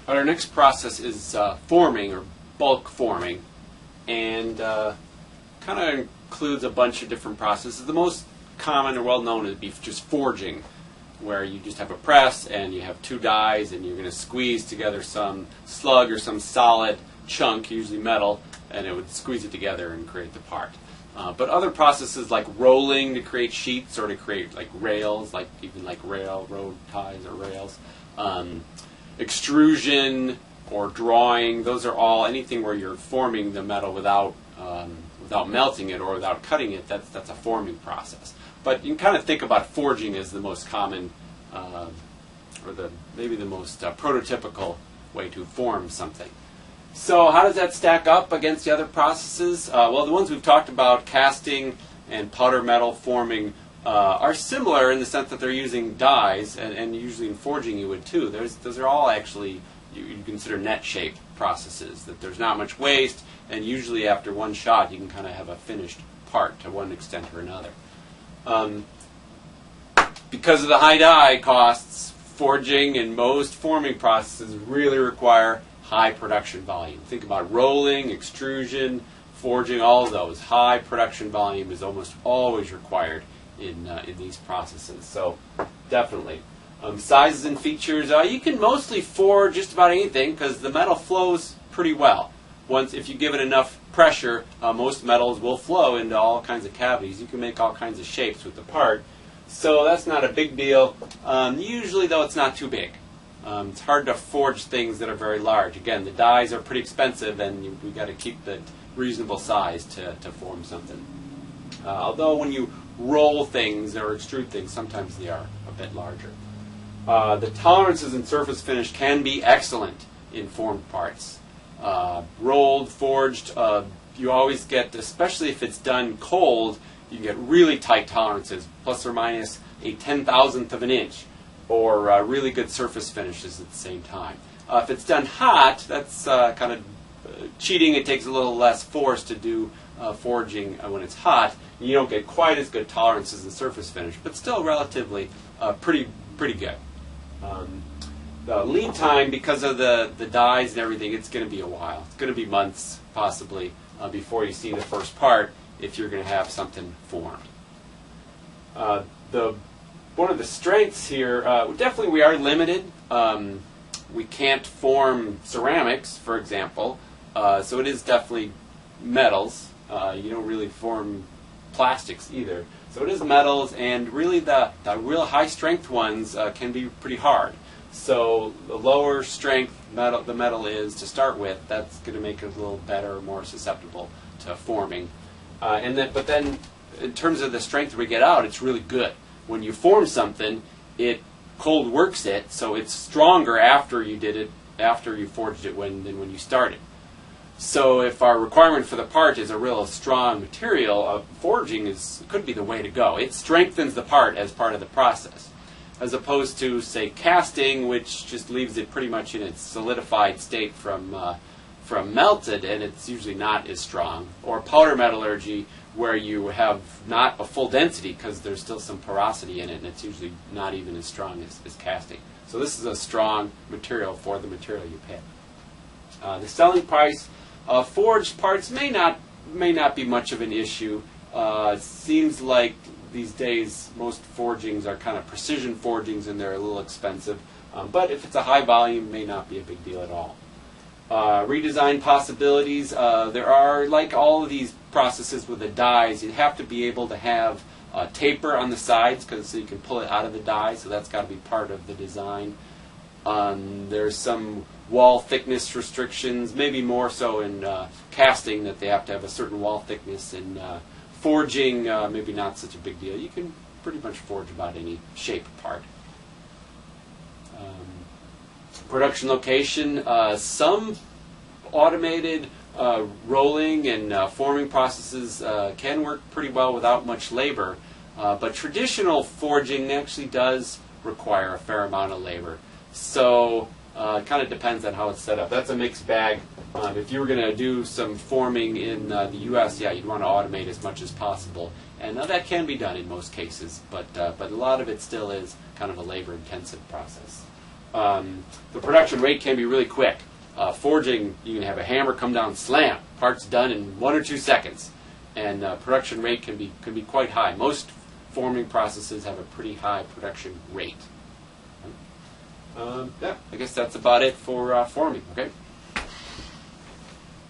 Our next process is forming, or bulk forming, and kind of includes a bunch of different processes. The most common or well-known would be just forging, where you just have a press and you have two dies and you're going to squeeze together some slug or some solid chunk, usually metal, and it would squeeze it together and create the part. But other processes like rolling to create sheets or to create like rails, like even like railroad ties or rails, extrusion or drawing, those are all anything where you're forming the metal without melting it or without cutting it. That's a forming process. But you can kind of think about forging as the most common, or maybe the most prototypical way to form something. So how does that stack up against the other processes? Well, the ones we've talked about, casting and powder metal forming, are similar in the sense that they're using dies, and usually in forging you would too. Those are all actually, you consider net shape processes, that there's not much waste, and usually after one shot you can kind of have a finished part to one extent or another. Because of the high die costs, forging and most forming processes really require high production volume. Think about rolling, extrusion, forging, all of those. High production volume is almost always required in these processes. So definitely. Sizes and features, you can mostly forge just about anything because the metal flows pretty well. If you give it enough pressure, most metals will flow into all kinds of cavities. You can make all kinds of shapes with the part. So that's not a big deal. Usually, though, it's not too big. It's hard to forge things that are very large. Again, the dies are pretty expensive, and we've got to keep the reasonable size to form something. Although when you roll things or extrude things, sometimes they are a bit larger. The tolerances in surface finish can be excellent in formed parts. Rolled, forged, you always get, especially if it's done cold, you get really tight tolerances, plus or minus a 10,000th of an inch, or really good surface finishes at the same time. If it's done hot, that's kind of cheating. It takes a little less force to do forging when it's hot. You don't get quite as good tolerances in surface finish, but still relatively pretty good. The lead time, because of the dies and everything, it's going to be a while. It's going to be months, possibly, before you see the first part if you're going to have something formed. One of the strengths here, definitely we are limited. We can't form ceramics, for example, so it is definitely metals. You don't really form plastics either. So it is metals, and really the real high-strength ones can be pretty hard. So the lower strength the metal is to start with, that's going to make it a little better, more susceptible to forming. But then, in terms of the strength we get out, it's really good. When you form something, it cold works it, so it's stronger after you did it, after you forged it than when you started. So if our requirement for the part is a real strong material, forging could be the way to go. It strengthens the part as part of the process, as opposed to, say, casting, which just leaves it pretty much in its solidified state from melted, and it's usually not as strong. Or powder metallurgy, where you have not a full density because there's still some porosity in it, and it's usually not even as strong as casting. So this is a strong material for the material you pick. The selling price, forged parts may not be much of an issue. It seems like these days most forgings are kind of precision forgings, and they're a little expensive. But if it's a high volume, it may not be a big deal at all. Redesign possibilities. There are, like all of these processes with the dies, you have to be able to have taper on the sides so you can pull it out of the die, so that's got to be part of the design. There's some wall thickness restrictions, maybe more so in casting, that they have to have a certain wall thickness. In forging, maybe not such a big deal. You can pretty much forge about any shape part. Production location, some automated rolling and forming processes can work pretty well without much labor, but traditional forging actually does require a fair amount of labor. So it kind of depends on how it's set up. That's a mixed bag. If you were going to do some forming in the U.S., yeah, you'd want to automate as much as possible. And that can be done in most cases, but a lot of it still is kind of a labor-intensive process. The production rate can be really quick. Forging, you can have a hammer come down, slam, parts done in 1 or 2 seconds, and production rate can be quite high. Most forming processes have a pretty high production rate. Yeah, I guess that's about it for forming. Okay.